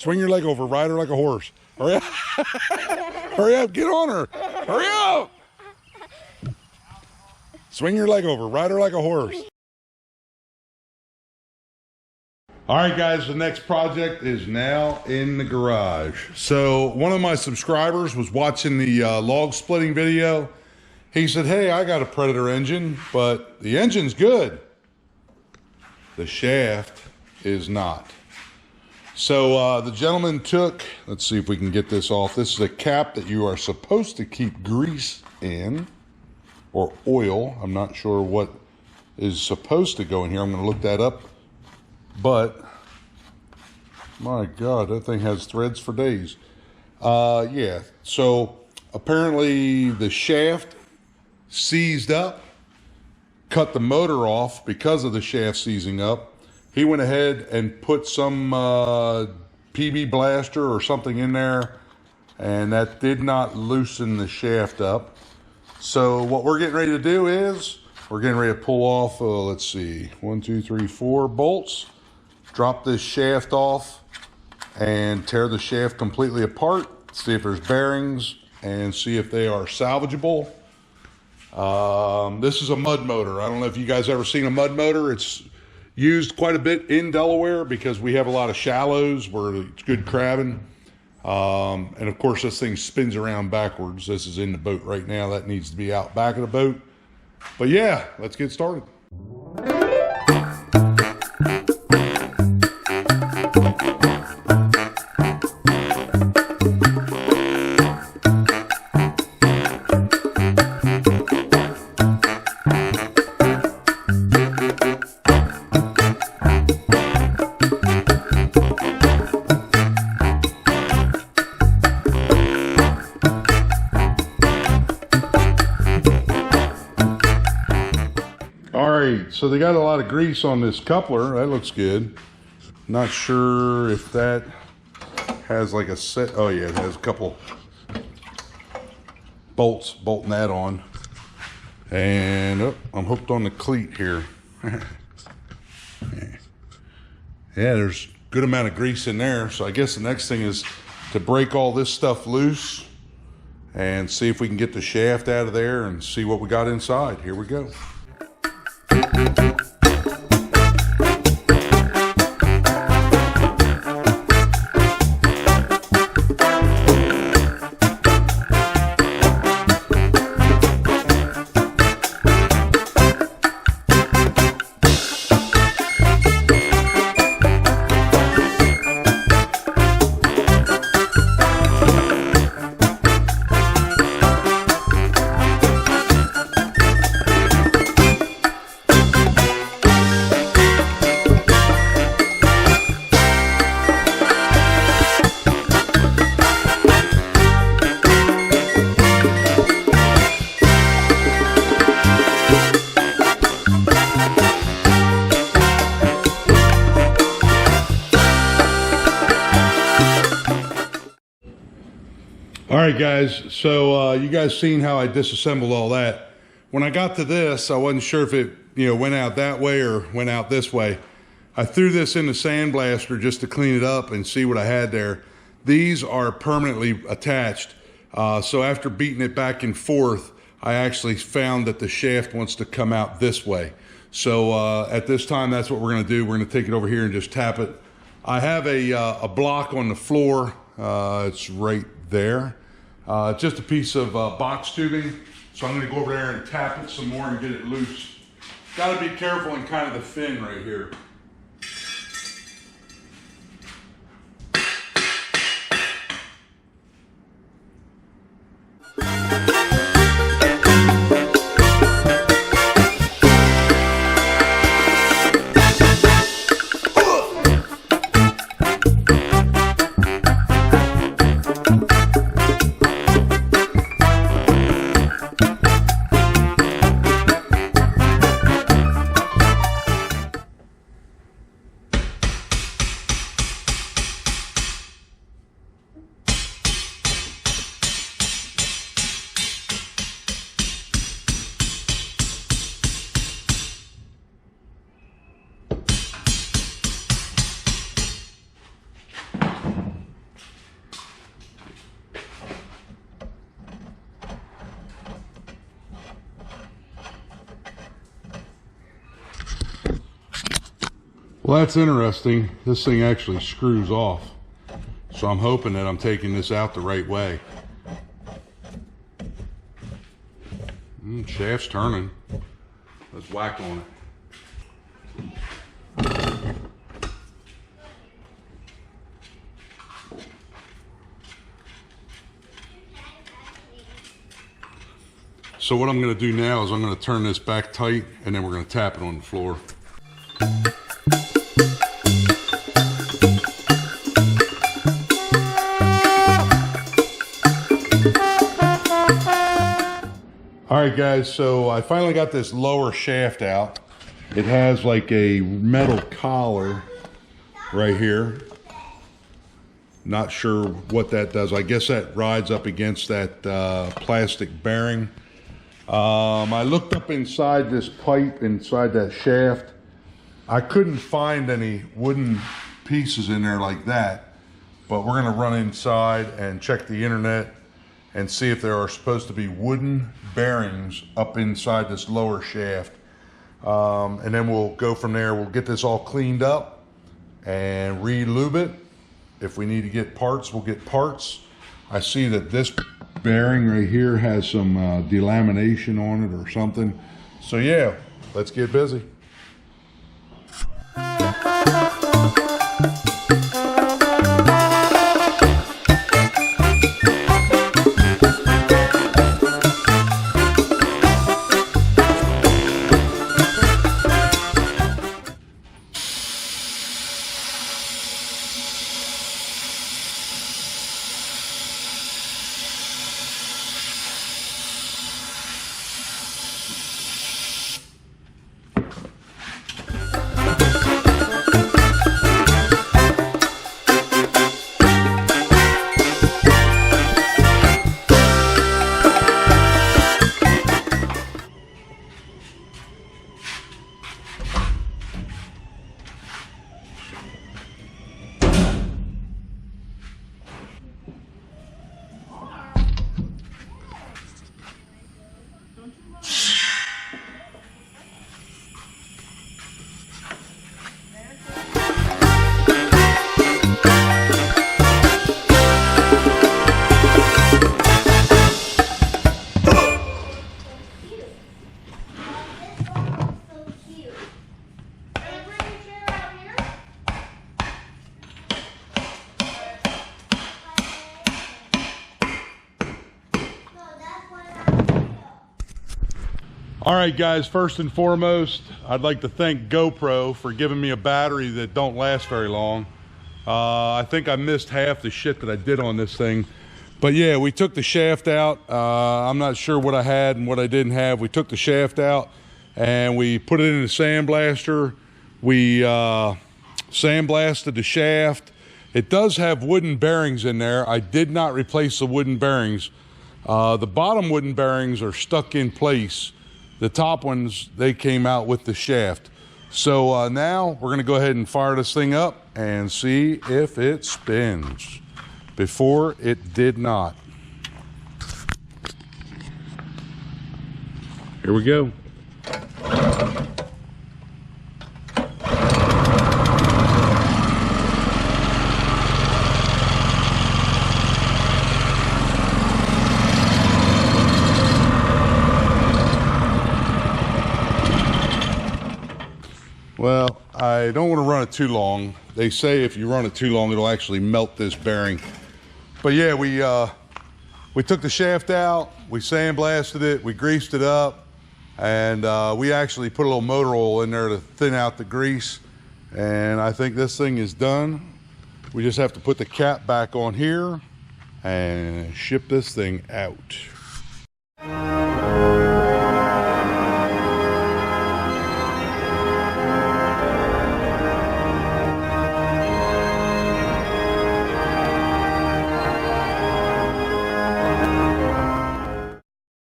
Swing your leg over, ride her like a horse. Hurry up. Hurry up, get on her. Hurry up. Swing your leg over, ride her like a horse. All right, guys, the next project is now in the garage. So one of my subscribers was watching the log splitting video. He said, hey, I got a Predator engine, but the engine's good. The shaft is not. So the gentleman took, let's see if we can get this off. This is a cap that you are supposed to keep grease in, or oil. I'm not sure what is supposed to go in here. I'm going to look that up. But, my God, that thing has threads for days. Yeah, so apparently the shaft seized up, cut the motor off because of the shaft seizing up. He went ahead and put some PB blaster or something in there, and that did not loosen the shaft up. So what we're getting ready to do is, we're getting ready to pull off, let's see, 1, 2, 3, 4 bolts, drop this shaft off, and tear the shaft completely apart, see if there's bearings, and see if they are salvageable. This is a mud motor. I don't know if you guys ever seen a mud motor. It's used quite a bit in Delaware because we have a lot of shallows where it's good crabbing. And of course this thing spins around backwards. This is in the boat right now. That needs to be out back of the boat. But yeah, let's get started. So they got a lot of grease on this coupler. That looks good. Not sure if that has like a set. Oh yeah, it has a couple bolts bolting that on. And oh, I'm hooked on the cleat here. Yeah, there's a good amount of grease in there. So I guess the next thing is to break all this stuff loose and see if we can get the shaft out of there and see what we got inside. Here we go. All right, guys, so you guys seen how I disassembled all that. When I got to this, I wasn't sure if it went out that way or went out this way. I threw this in the sandblaster just to clean it up and see what I had there. These are permanently attached. So after beating it back and forth, I actually found that the shaft wants to come out this way. So at this time, that's what we're gonna do. We're gonna take it over here and just tap it. I have a block on the floor. It's right there. Just a piece of box tubing. So I'm gonna go over there and tap it some more and get it loose. Gotta be careful in kind of the fin right here. Well, that's interesting. This thing actually screws off. So I'm hoping that I'm taking this out the right way. Shaft's turning. Let's whack on it. So what I'm going to do now is I'm going to turn this back tight, and then we're going to tap it on the floor. All right, guys, so I finally got this lower shaft out. It has like a metal collar right here. Not sure what that does. I guess that rides up against that plastic bearing. I looked up inside this pipe, inside that shaft. I couldn't find any wooden pieces in there like that, but we're gonna run inside and check the internet and see if there are supposed to be wooden bearings up inside this lower shaft. And then we'll go from there. We'll get this all cleaned up and re-lube it. If we need to get parts, we'll get parts. I see that this bearing right here has some delamination on it or something. So yeah, let's get busy. All right, guys, first and foremost, I'd like to thank GoPro for giving me a battery that don't last very long. I think I missed half the shit that I did on this thing. But yeah, we took the shaft out. I'm not sure what I had and what I didn't have. We took the shaft out and we put it in a sandblaster. We sandblasted the shaft. It does have wooden bearings in there. I did not replace the wooden bearings. The bottom wooden bearings are stuck in place. The top ones, they came out with the shaft. So now we're gonna go ahead and fire this thing up and see if it spins. Before, it did not. Here we go. Well, I don't want to run it too long. They say if you run it too long, it'll actually melt this bearing. But yeah, we took the shaft out, we sandblasted it, we greased it up, and we actually put a little motor oil in there to thin out the grease. And I think this thing is done. We just have to put the cap back on here and ship this thing out.